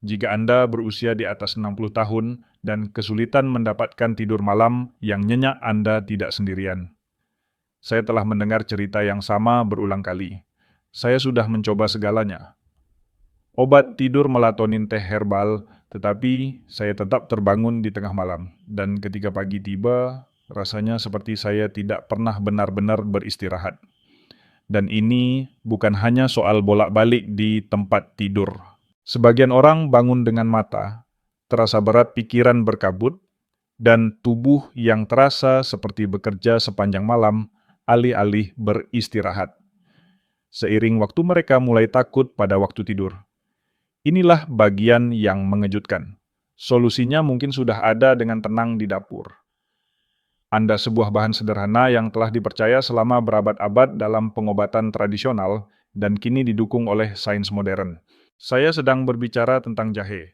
Jika Anda berusia di atas 60 tahun dan kesulitan mendapatkan tidur malam yang nyenyak, Anda tidak sendirian. Saya telah mendengar cerita yang sama berulang kali. Saya sudah mencoba segalanya. Obat tidur melatonin teh herbal, tetapi saya tetap terbangun di tengah malam. Dan ketika pagi tiba, rasanya seperti saya tidak pernah benar-benar beristirahat. Dan ini bukan hanya soal bolak-balik di tempat tidur. Sebagian orang bangun dengan mata, terasa berat, pikiran berkabut, dan tubuh yang terasa seperti bekerja sepanjang malam alih-alih beristirahat. Seiring waktu mereka mulai takut pada waktu tidur. Inilah bagian yang mengejutkan. Solusinya mungkin sudah ada dengan tenang di dapur. Anda sebuah bahan sederhana yang telah dipercaya selama berabad-abad dalam pengobatan tradisional dan kini didukung oleh sains modern. Saya sedang berbicara tentang jahe.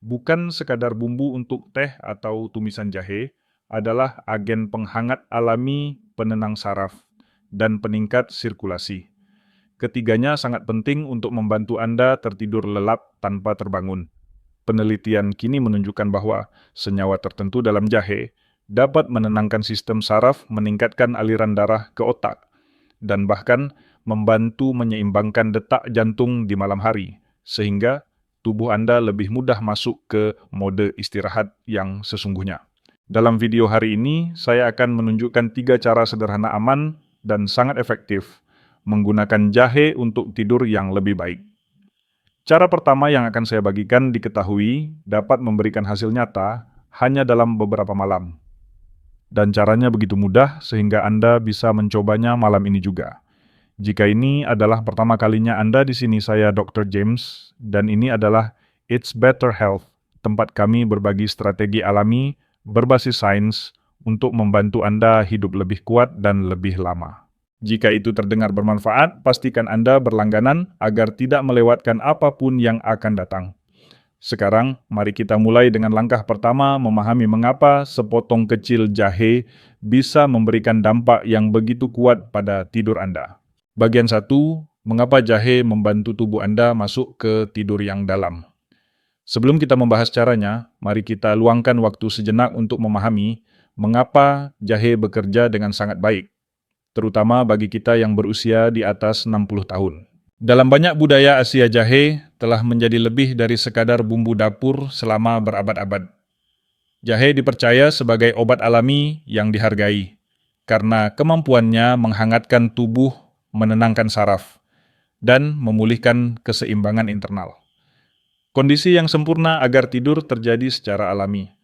Bukan sekadar bumbu untuk teh atau tumisan jahe, adalah agen penghangat alami, penenang saraf, dan peningkat sirkulasi. Ketiganya sangat penting untuk membantu Anda tertidur lelap tanpa terbangun. Penelitian kini menunjukkan bahwa senyawa tertentu dalam jahe dapat menenangkan sistem saraf, meningkatkan aliran darah ke otak, dan bahkan membantu menyeimbangkan detak jantung di malam hari, sehingga tubuh Anda lebih mudah masuk ke mode istirahat yang sesungguhnya. Dalam video hari ini, saya akan menunjukkan 3 cara sederhana aman dan sangat efektif menggunakan jahe untuk tidur yang lebih baik. Cara pertama yang akan saya bagikan diketahui dapat memberikan hasil nyata hanya dalam beberapa malam. Dan caranya begitu mudah sehingga Anda bisa mencobanya malam ini juga. Jika ini adalah pertama kalinya Anda di sini, saya Dr. James, dan ini adalah It's Better Health, tempat kami berbagi strategi alami berbasis sains untuk membantu Anda hidup lebih kuat dan lebih lama. Jika itu terdengar bermanfaat, pastikan Anda berlangganan agar tidak melewatkan apapun yang akan datang. Sekarang, mari kita mulai dengan langkah pertama, memahami mengapa sepotong kecil jahe bisa memberikan dampak yang begitu kuat pada tidur Anda. Bagian 1, mengapa jahe membantu tubuh Anda masuk ke tidur yang dalam. Sebelum kita membahas caranya, mari kita luangkan waktu sejenak untuk memahami mengapa jahe bekerja dengan sangat baik, terutama bagi kita yang berusia di atas 60 tahun. Dalam banyak budaya Asia, jahe telah menjadi lebih dari sekadar bumbu dapur selama berabad-abad. Jahe dipercaya sebagai obat alami yang dihargai, karena kemampuannya menghangatkan tubuh, menenangkan saraf, dan memulihkan keseimbangan internal. Kondisi yang sempurna agar tidur terjadi secara alami.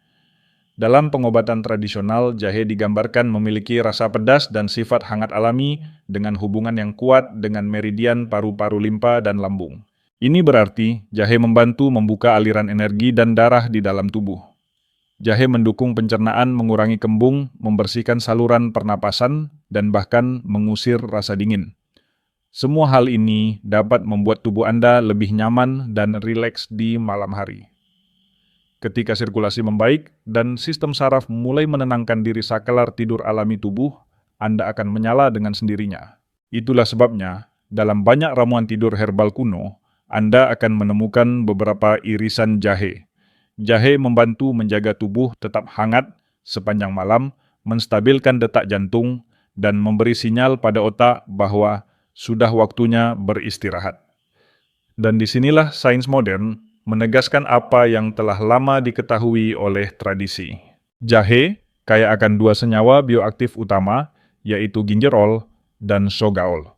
Dalam pengobatan tradisional, jahe digambarkan memiliki rasa pedas dan sifat hangat alami dengan hubungan yang kuat dengan meridian paru-paru limpa dan lambung. Ini berarti jahe membantu membuka aliran energi dan darah di dalam tubuh. Jahe mendukung pencernaan, mengurangi kembung, membersihkan saluran pernapasan, dan bahkan mengusir rasa dingin. Semua hal ini dapat membuat tubuh Anda lebih nyaman dan rileks di malam hari. Ketika sirkulasi membaik dan sistem saraf mulai menenangkan diri sakelar tidur alami tubuh, Anda akan menyala dengan sendirinya. Itulah sebabnya, dalam banyak ramuan tidur herbal kuno, Anda akan menemukan beberapa irisan jahe. Jahe membantu menjaga tubuh tetap hangat sepanjang malam, menstabilkan detak jantung, dan memberi sinyal pada otak bahwa sudah waktunya beristirahat. Dan disinilah sains modern menegaskan apa yang telah lama diketahui oleh tradisi. Jahe kaya akan 2 senyawa bioaktif utama, yaitu gingerol dan sogaol.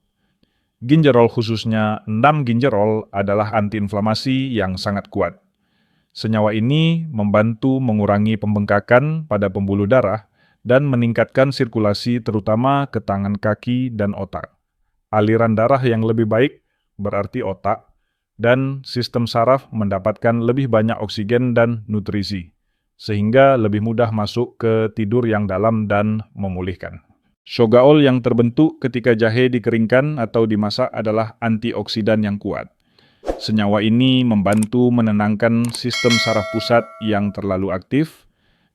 Gingerol, khususnya 6-gingerol, adalah antiinflamasi yang sangat kuat. Senyawa ini membantu mengurangi pembengkakan pada pembuluh darah dan meningkatkan sirkulasi terutama ke tangan, kaki, dan otak. Aliran darah yang lebih baik berarti otak dan sistem saraf mendapatkan lebih banyak oksigen dan nutrisi, sehingga lebih mudah masuk ke tidur yang dalam dan memulihkan. Sogaol yang terbentuk ketika jahe dikeringkan atau dimasak adalah antioksidan yang kuat. Senyawa ini membantu menenangkan sistem saraf pusat yang terlalu aktif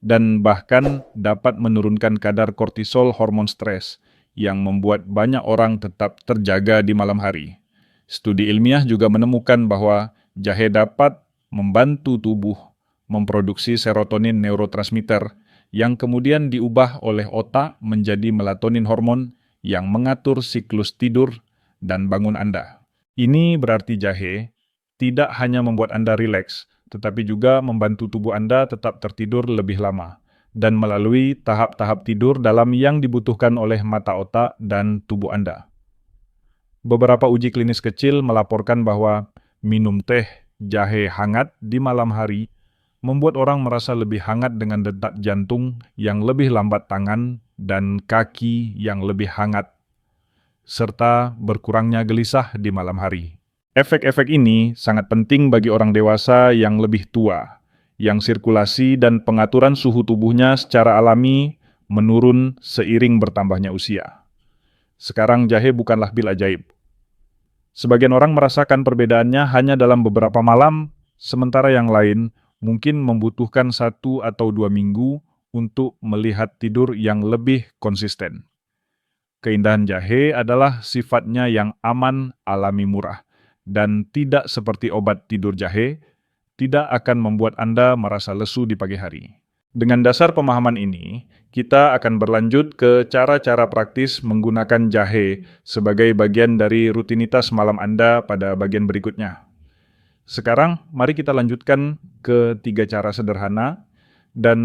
dan bahkan dapat menurunkan kadar kortisol, hormon stres, yang membuat banyak orang tetap terjaga di malam hari. Studi ilmiah juga menemukan bahwa jahe dapat membantu tubuh memproduksi serotonin neurotransmitter yang kemudian diubah oleh otak menjadi melatonin hormon yang mengatur siklus tidur dan bangun Anda. Ini berarti jahe tidak hanya membuat Anda rileks, tetapi juga membantu tubuh Anda tetap tertidur lebih lama dan melalui tahap-tahap tidur dalam yang dibutuhkan oleh mata otak dan tubuh Anda. Beberapa uji klinis kecil melaporkan bahwa minum teh jahe hangat di malam hari membuat orang merasa lebih hangat dengan detak jantung yang lebih lambat, tangan dan kaki yang lebih hangat, serta berkurangnya gelisah di malam hari. Efek-efek ini sangat penting bagi orang dewasa yang lebih tua, yang sirkulasi dan pengaturan suhu tubuhnya secara alami menurun seiring bertambahnya usia. Sekarang jahe bukanlah pil ajaib. Sebagian orang merasakan perbedaannya hanya dalam beberapa malam, sementara yang lain mungkin membutuhkan 1 atau 2 minggu untuk melihat tidur yang lebih konsisten. Keindahan jahe adalah sifatnya yang aman, alami, murah, dan tidak seperti obat tidur jahe, tidak akan membuat Anda merasa lesu di pagi hari. Dengan dasar pemahaman ini, kita akan berlanjut ke cara-cara praktis menggunakan jahe sebagai bagian dari rutinitas malam Anda pada bagian berikutnya. Sekarang, mari kita lanjutkan ke 3 cara sederhana dan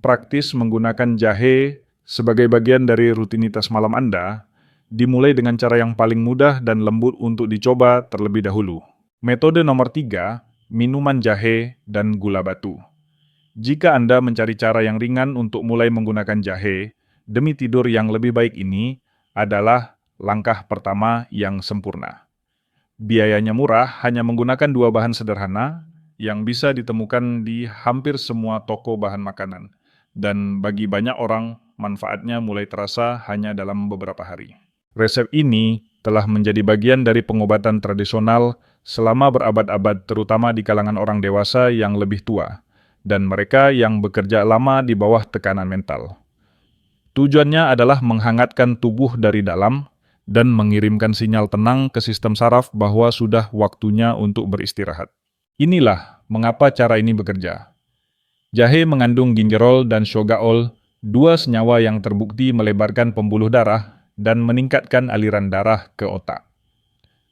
praktis menggunakan jahe sebagai bagian dari rutinitas malam Anda, dimulai dengan cara yang paling mudah dan lembut untuk dicoba terlebih dahulu. Metode nomor 3, minuman jahe dan gula batu. Jika Anda mencari cara yang ringan untuk mulai menggunakan jahe, demi tidur yang lebih baik ini adalah langkah pertama yang sempurna. Biayanya murah, hanya menggunakan 2 bahan sederhana yang bisa ditemukan di hampir semua toko bahan makanan. Dan bagi banyak orang, manfaatnya mulai terasa hanya dalam beberapa hari. Resep ini telah menjadi bagian dari pengobatan tradisional selama berabad-abad, terutama di kalangan orang dewasa yang lebih tua dan mereka yang bekerja lama di bawah tekanan mental. Tujuannya adalah menghangatkan tubuh dari dalam dan mengirimkan sinyal tenang ke sistem saraf bahwa sudah waktunya untuk beristirahat. Inilah mengapa cara ini bekerja. Jahe mengandung gingerol dan shogaol, 2 senyawa yang terbukti melebarkan pembuluh darah dan meningkatkan aliran darah ke otak.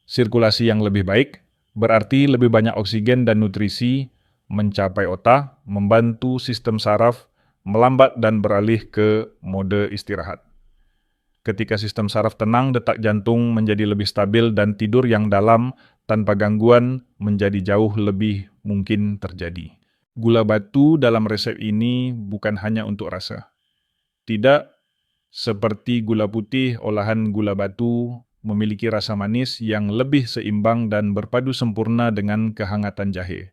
Sirkulasi yang lebih baik berarti lebih banyak oksigen dan nutrisi mencapai otak, membantu sistem saraf melambat dan beralih ke mode istirahat. Ketika sistem saraf tenang, detak jantung menjadi lebih stabil dan tidur yang dalam tanpa gangguan menjadi jauh lebih mungkin terjadi. Gula batu dalam resep ini bukan hanya untuk rasa. Tidak seperti gula putih, olahan gula batu memiliki rasa manis yang lebih seimbang dan berpadu sempurna dengan kehangatan jahe.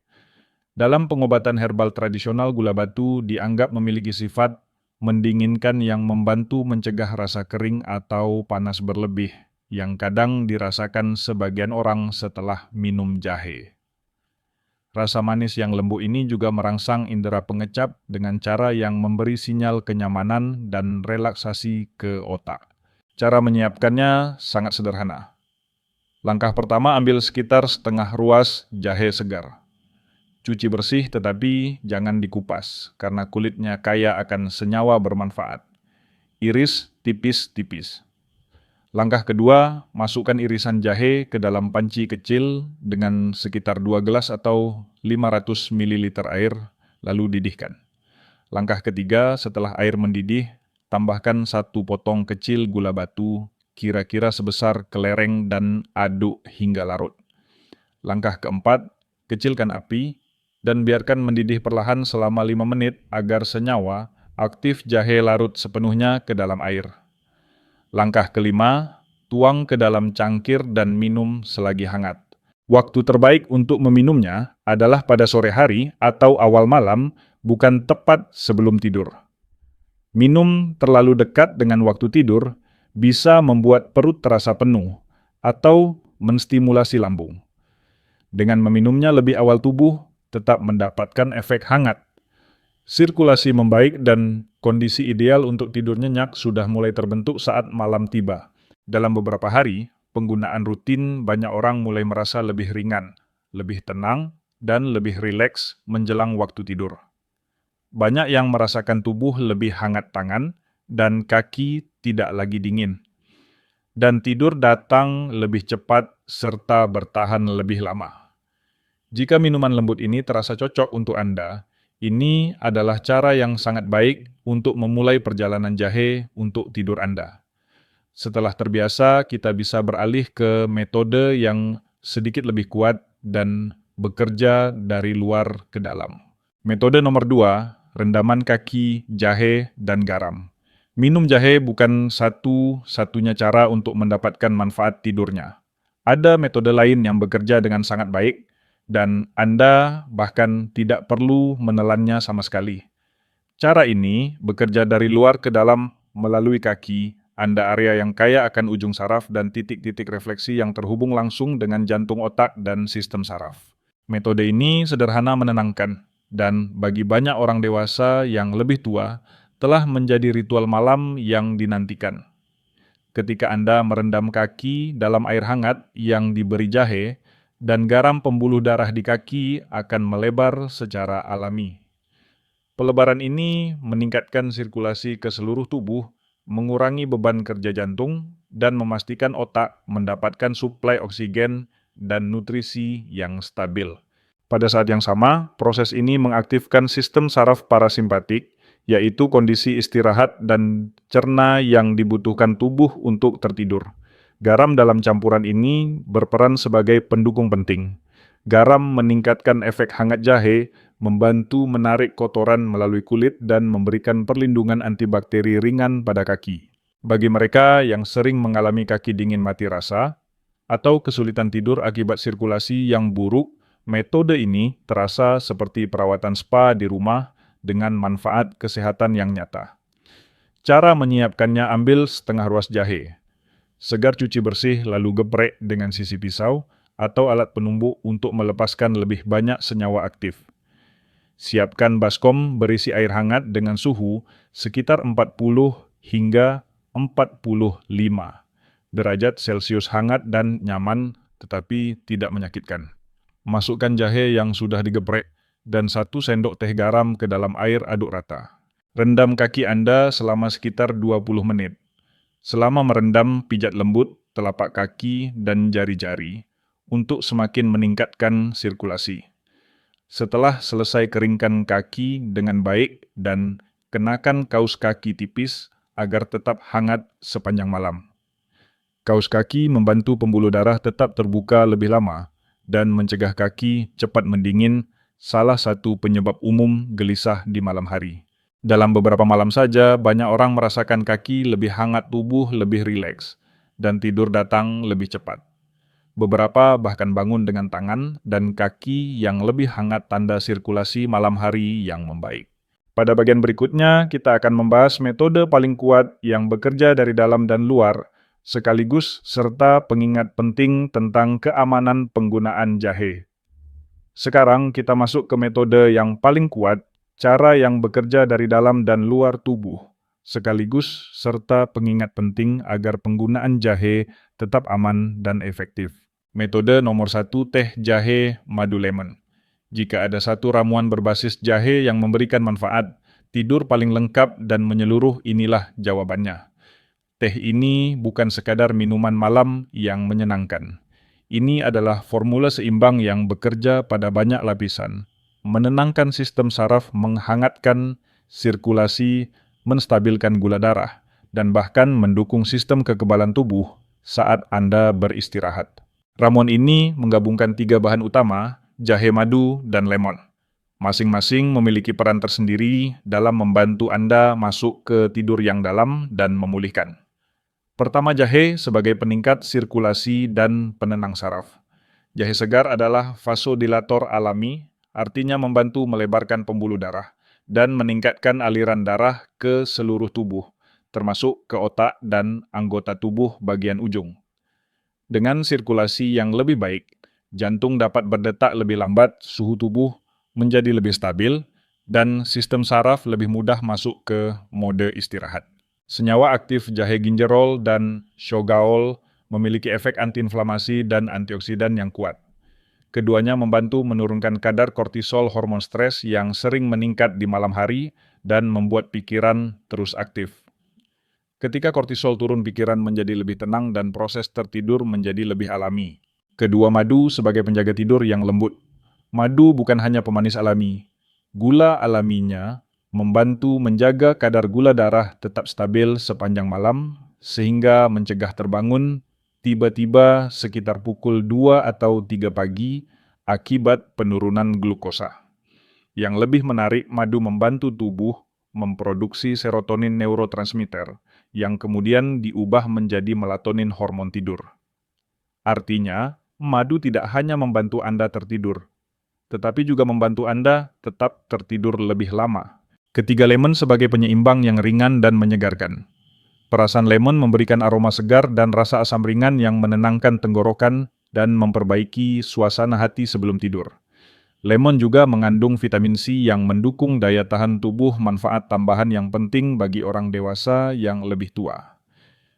Dalam pengobatan herbal tradisional, gula batu dianggap memiliki sifat mendinginkan yang membantu mencegah rasa kering atau panas berlebih yang kadang dirasakan sebagian orang setelah minum jahe. Rasa manis yang lembut ini juga merangsang indera pengecap dengan cara yang memberi sinyal kenyamanan dan relaksasi ke otak. Cara menyiapkannya sangat sederhana. Langkah pertama, ambil sekitar setengah ruas jahe segar. Cuci bersih tetapi jangan dikupas, karena kulitnya kaya akan senyawa bermanfaat. Iris tipis-tipis. Langkah kedua, masukkan irisan jahe ke dalam panci kecil dengan sekitar 2 gelas atau 500 ml air, lalu didihkan. Langkah ketiga, setelah air mendidih, tambahkan 1 potong kecil gula batu, kira-kira sebesar kelereng dan aduk hingga larut. Langkah keempat, kecilkan api dan biarkan mendidih perlahan selama 5 menit agar senyawa aktif jahe larut sepenuhnya ke dalam air. Langkah kelima, tuang ke dalam cangkir dan minum selagi hangat. Waktu terbaik untuk meminumnya adalah pada sore hari atau awal malam, bukan tepat sebelum tidur. Minum terlalu dekat dengan waktu tidur bisa membuat perut terasa penuh atau menstimulasi lambung. Dengan meminumnya lebih awal, tubuh tetap mendapatkan efek hangat. Sirkulasi membaik dan kondisi ideal untuk tidur nyenyak sudah mulai terbentuk saat malam tiba. Dalam beberapa hari, penggunaan rutin banyak orang mulai merasa lebih ringan, lebih tenang, dan lebih rileks menjelang waktu tidur. Banyak yang merasakan tubuh lebih hangat tangan dan kaki tidak lagi dingin. Dan tidur datang lebih cepat serta bertahan lebih lama. Jika minuman lembut ini terasa cocok untuk Anda, ini adalah cara yang sangat baik untuk memulai perjalanan jahe untuk tidur Anda. Setelah terbiasa, kita bisa beralih ke metode yang sedikit lebih kuat dan bekerja dari luar ke dalam. Metode nomor 2, rendaman kaki, jahe, dan garam. Minum jahe bukan satu-satunya cara untuk mendapatkan manfaat tidurnya. Ada metode lain yang bekerja dengan sangat baik, dan Anda bahkan tidak perlu menelannya sama sekali. Cara ini bekerja dari luar ke dalam melalui kaki, Anda area yang kaya akan ujung saraf dan titik-titik refleksi yang terhubung langsung dengan jantung otak dan sistem saraf. Metode ini sederhana menenangkan, dan bagi banyak orang dewasa yang lebih tua, telah menjadi ritual malam yang dinantikan. Ketika Anda merendam kaki dalam air hangat yang diberi jahe, dan garam pembuluh darah di kaki akan melebar secara alami. Pelebaran ini meningkatkan sirkulasi ke seluruh tubuh, mengurangi beban kerja jantung, dan memastikan otak mendapatkan suplai oksigen dan nutrisi yang stabil. Pada saat yang sama, proses ini mengaktifkan sistem saraf parasimpatik, yaitu kondisi istirahat dan cerna yang dibutuhkan tubuh untuk tertidur. Garam dalam campuran ini berperan sebagai pendukung penting. Garam meningkatkan efek hangat jahe, membantu menarik kotoran melalui kulit dan memberikan perlindungan antibakteri ringan pada kaki. Bagi mereka yang sering mengalami kaki dingin mati rasa atau kesulitan tidur akibat sirkulasi yang buruk, metode ini terasa seperti perawatan spa di rumah dengan manfaat kesehatan yang nyata. Cara menyiapkannya: ambil setengah ruas jahe. Segar cuci bersih lalu geprek dengan sisi pisau atau alat penumbuk untuk melepaskan lebih banyak senyawa aktif. Siapkan baskom berisi air hangat dengan suhu sekitar 40 hingga 45 derajat Celcius, hangat dan nyaman tetapi tidak menyakitkan. Masukkan jahe yang sudah digeprek dan 1 sendok teh garam ke dalam air, aduk rata. Rendam kaki Anda selama sekitar 20 menit. Selama merendam, pijat lembut telapak kaki dan jari-jari untuk semakin meningkatkan sirkulasi. Setelah selesai, keringkan kaki dengan baik dan kenakan kaus kaki tipis agar tetap hangat sepanjang malam. Kaus kaki membantu pembuluh darah tetap terbuka lebih lama dan mencegah kaki cepat mendingin, salah satu penyebab umum gelisah di malam hari. Dalam beberapa malam saja, banyak orang merasakan kaki lebih hangat, tubuh lebih rileks, dan tidur datang lebih cepat. Beberapa bahkan bangun dengan tangan dan kaki yang lebih hangat, tanda sirkulasi malam hari yang membaik. Pada bagian berikutnya, kita akan membahas metode paling kuat yang bekerja dari dalam dan luar, sekaligus serta pengingat penting tentang keamanan penggunaan jahe. Sekarang kita masuk ke metode yang paling kuat, cara yang bekerja dari dalam dan luar tubuh, sekaligus serta pengingat penting agar penggunaan jahe tetap aman dan efektif. Metode nomor 1, teh jahe madu lemon. Jika ada satu ramuan berbasis jahe yang memberikan manfaat, tidur paling lengkap dan menyeluruh, inilah jawabannya. Teh ini bukan sekadar minuman malam yang menyenangkan. Ini adalah formula seimbang yang bekerja pada banyak lapisan, menenangkan sistem saraf, menghangatkan sirkulasi, menstabilkan gula darah, dan bahkan mendukung sistem kekebalan tubuh saat Anda beristirahat. Ramuan ini menggabungkan 3 bahan utama, jahe madu dan lemon. Masing-masing memiliki peran tersendiri dalam membantu Anda masuk ke tidur yang dalam dan memulihkan. Pertama, jahe sebagai peningkat sirkulasi dan penenang saraf. Jahe segar adalah vasodilator alami, artinya membantu melebarkan pembuluh darah dan meningkatkan aliran darah ke seluruh tubuh, termasuk ke otak dan anggota tubuh bagian ujung. Dengan sirkulasi yang lebih baik, jantung dapat berdetak lebih lambat, suhu tubuh menjadi lebih stabil, dan sistem saraf lebih mudah masuk ke mode istirahat. Senyawa aktif jahe gingerol dan shogaol memiliki efek antiinflamasi dan antioksidan yang kuat. Keduanya membantu menurunkan kadar kortisol hormon stres yang sering meningkat di malam hari dan membuat pikiran terus aktif. Ketika kortisol turun, pikiran menjadi lebih tenang dan proses tertidur menjadi lebih alami. Kedua, madu sebagai penjaga tidur yang lembut. Madu bukan hanya pemanis alami. Gula alaminya membantu menjaga kadar gula darah tetap stabil sepanjang malam, sehingga mencegah terbangun tiba-tiba sekitar pukul 2 atau 3 pagi akibat penurunan glukosa. Yang lebih menarik, madu membantu tubuh memproduksi serotonin neurotransmitter yang kemudian diubah menjadi melatonin hormon tidur. Artinya, madu tidak hanya membantu Anda tertidur, tetapi juga membantu Anda tetap tertidur lebih lama. Ketiga, lemon sebagai penyeimbang yang ringan dan menyegarkan. Perasan lemon memberikan aroma segar dan rasa asam ringan yang menenangkan tenggorokan dan memperbaiki suasana hati sebelum tidur. Lemon juga mengandung vitamin C yang mendukung daya tahan tubuh, manfaat tambahan yang penting bagi orang dewasa yang lebih tua.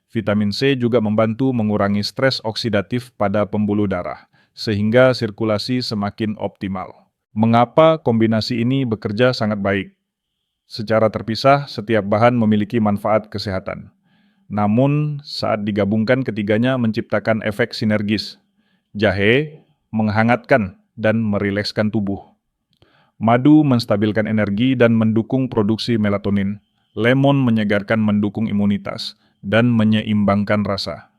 Vitamin C juga membantu mengurangi stres oksidatif pada pembuluh darah, sehingga sirkulasi semakin optimal. Mengapa kombinasi ini bekerja sangat baik? Secara terpisah, setiap bahan memiliki manfaat kesehatan. Namun, saat digabungkan ketiganya menciptakan efek sinergis. Jahe menghangatkan dan merilekskan tubuh. Madu menstabilkan energi dan mendukung produksi melatonin. Lemon menyegarkan, mendukung imunitas dan menyeimbangkan rasa.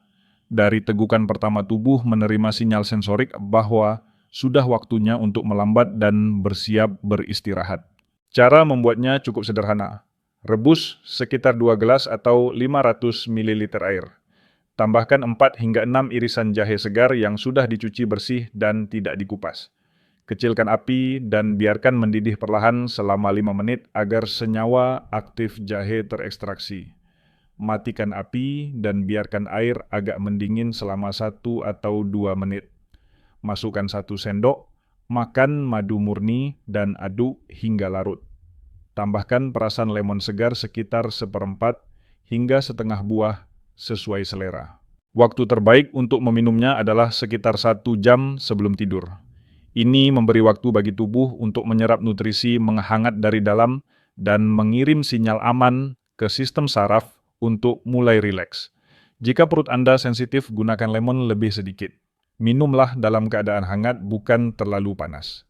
Dari tegukan pertama, tubuh menerima sinyal sensorik bahwa sudah waktunya untuk melambat dan bersiap beristirahat. Cara membuatnya cukup sederhana. Rebus sekitar 2 gelas atau 500 ml air. Tambahkan 4 hingga 6 irisan jahe segar yang sudah dicuci bersih dan tidak dikupas. Kecilkan api dan biarkan mendidih perlahan selama 5 menit agar senyawa aktif jahe terekstraksi. Matikan api dan biarkan air agak mendingin selama 1 atau 2 menit. Masukkan 1 sendok, makan madu murni dan aduk hingga larut. Tambahkan perasan lemon segar sekitar 1/4 hingga setengah buah sesuai selera. Waktu terbaik untuk meminumnya adalah sekitar 1 jam sebelum tidur. Ini memberi waktu bagi tubuh untuk menyerap nutrisi, menghangat dari dalam, dan mengirim sinyal aman ke sistem saraf untuk mulai rileks. Jika perut Anda sensitif, gunakan lemon lebih sedikit. Minumlah dalam keadaan hangat, bukan terlalu panas.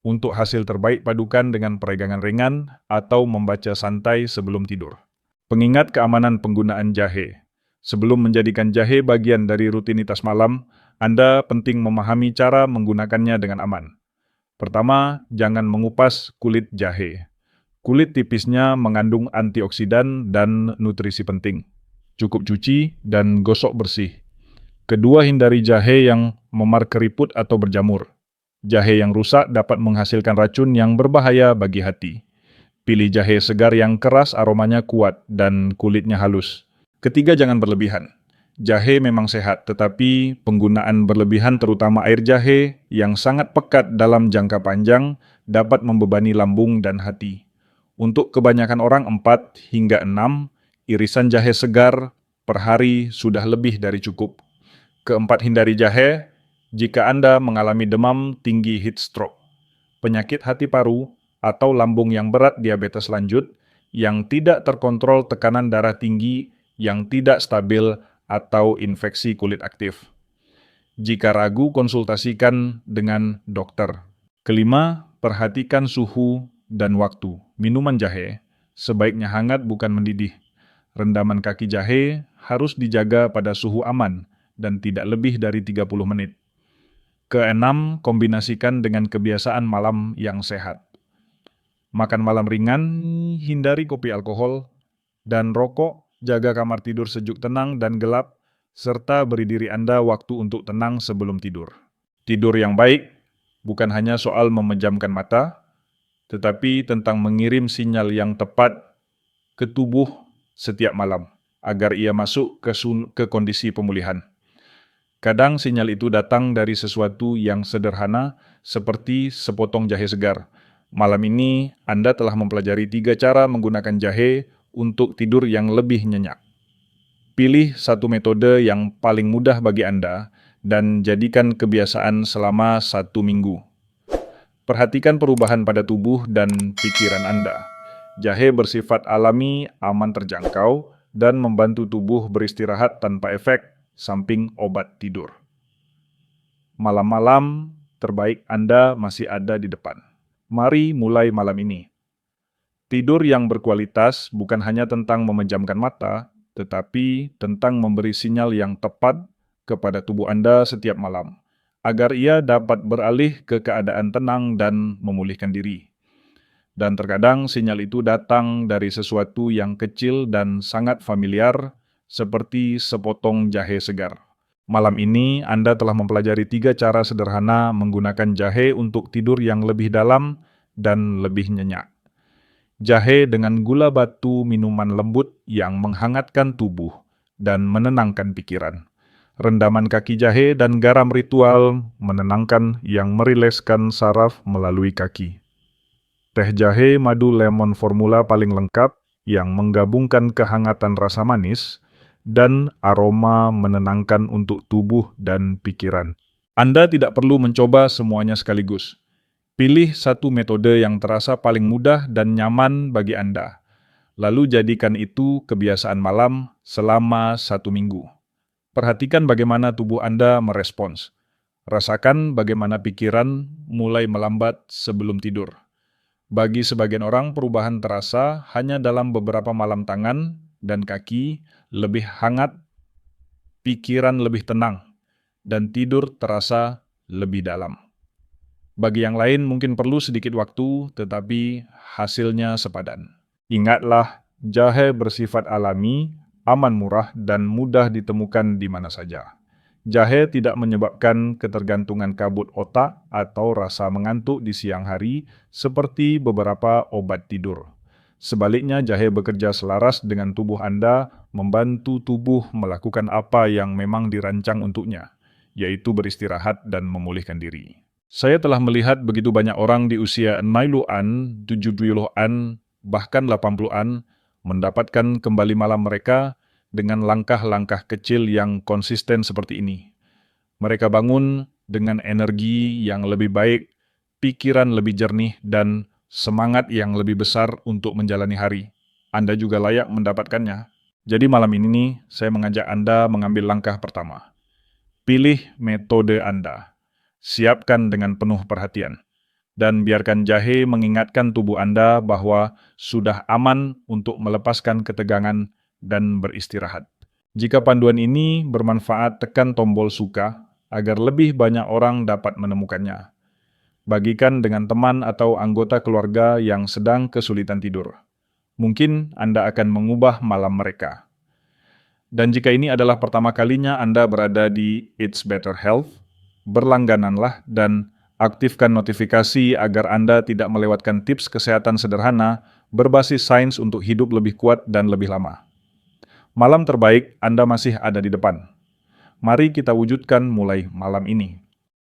Untuk hasil terbaik, padukan dengan peregangan ringan atau membaca santai sebelum tidur. Pengingat keamanan penggunaan jahe. Sebelum menjadikan jahe bagian dari rutinitas malam, Anda penting memahami cara menggunakannya dengan aman. Pertama, jangan mengupas kulit jahe. Kulit tipisnya mengandung antioksidan dan nutrisi penting. Cukup cuci dan gosok bersih. Kedua, hindari jahe yang memar keriput atau berjamur. Jahe yang rusak dapat menghasilkan racun yang berbahaya bagi hati. Pilih jahe segar yang keras, aromanya kuat, dan kulitnya halus. Ketiga, jangan berlebihan. Jahe memang sehat, tetapi penggunaan berlebihan terutama air jahe yang sangat pekat dalam jangka panjang dapat membebani lambung dan hati. Untuk kebanyakan orang 4 hingga 6 irisan jahe segar per hari sudah lebih dari cukup. Keempat, hindari jahe jika Anda mengalami demam tinggi, heat stroke, penyakit hati paru, atau lambung yang berat, diabetes lanjut, yang tidak terkontrol, tekanan darah tinggi yang tidak stabil, atau infeksi kulit aktif. Jika ragu, konsultasikan dengan dokter. Kelima, perhatikan suhu dan waktu. Minuman jahe sebaiknya hangat, bukan mendidih. Rendaman kaki jahe harus dijaga pada suhu aman dan tidak lebih dari 30 menit. Keenam, kombinasikan dengan kebiasaan malam yang sehat. Makan malam ringan, hindari kopi, alkohol, dan rokok, jaga kamar tidur sejuk, tenang, dan gelap, serta beri diri Anda waktu untuk tenang sebelum tidur. Tidur yang baik bukan hanya soal memejamkan mata, tetapi tentang mengirim sinyal yang tepat ke tubuh setiap malam, agar ia masuk ke kondisi pemulihan. Kadang sinyal itu datang dari sesuatu yang sederhana, seperti sepotong jahe segar. Malam ini, Anda telah mempelajari 3 cara menggunakan jahe untuk tidur yang lebih nyenyak. Pilih satu metode yang paling mudah bagi Anda dan jadikan kebiasaan selama 1 minggu. Perhatikan perubahan pada tubuh dan pikiran Anda. Jahe bersifat alami, aman terjangkau, dan membantu tubuh beristirahat tanpa efek samping obat tidur. Malam-malam terbaik Anda masih ada di depan. Mari mulai malam ini. Tidur yang berkualitas bukan hanya tentang memejamkan mata, tetapi tentang memberi sinyal yang tepat kepada tubuh Anda setiap malam, agar ia dapat beralih ke keadaan tenang dan memulihkan diri. Dan terkadang sinyal itu datang dari sesuatu yang kecil dan sangat familiar, seperti sepotong jahe segar. Malam ini Anda telah mempelajari 3 cara sederhana menggunakan jahe untuk tidur yang lebih dalam dan lebih nyenyak. Jahe dengan gula batu minuman lembut yang menghangatkan tubuh dan menenangkan pikiran. Rendaman kaki jahe dan garam ritual menenangkan yang merileskan saraf melalui kaki. Teh jahe madu lemon formula paling lengkap yang menggabungkan kehangatan rasa manis dan aroma menenangkan untuk tubuh dan pikiran. Anda tidak perlu mencoba semuanya sekaligus. Pilih satu metode yang terasa paling mudah dan nyaman bagi Anda. Lalu jadikan itu kebiasaan malam selama 1 minggu. Perhatikan bagaimana tubuh Anda merespons. Rasakan bagaimana pikiran mulai melambat sebelum tidur. Bagi sebagian orang, perubahan terasa hanya dalam beberapa malam. Tangan dan kaki lebih hangat, pikiran lebih tenang, dan tidur terasa lebih dalam. Bagi yang lain mungkin perlu sedikit waktu, tetapi hasilnya sepadan. Ingatlah, jahe bersifat alami, aman murah, dan mudah ditemukan di mana saja. Jahe tidak menyebabkan ketergantungan kabut otak atau rasa mengantuk di siang hari seperti beberapa obat tidur. Sebaliknya, jahe bekerja selaras dengan tubuh Anda, membantu tubuh melakukan apa yang memang dirancang untuknya, yaitu beristirahat dan memulihkan diri. Saya telah melihat begitu banyak orang di usia 60-an, 70-an, bahkan 80-an mendapatkan kembali malam mereka dengan langkah-langkah kecil yang konsisten seperti ini. Mereka bangun dengan energi yang lebih baik, pikiran lebih jernih, dan semangat yang lebih besar untuk menjalani hari. Anda juga layak mendapatkannya. Jadi malam ini nih, saya mengajak Anda mengambil langkah pertama. Pilih metode Anda. Siapkan dengan penuh perhatian. Dan biarkan jahe mengingatkan tubuh Anda bahwa sudah aman untuk melepaskan ketegangan dan beristirahat. Jika panduan ini bermanfaat, tekan tombol suka agar lebih banyak orang dapat menemukannya. Bagikan dengan teman atau anggota keluarga yang sedang kesulitan tidur. Mungkin Anda akan mengubah malam mereka. Dan jika ini adalah pertama kalinya Anda berada di It's Better Health, berlanggananlah dan aktifkan notifikasi agar Anda tidak melewatkan tips kesehatan sederhana berbasis sains untuk hidup lebih kuat dan lebih lama. Malam terbaik Anda masih ada di depan. Mari kita wujudkan mulai malam ini.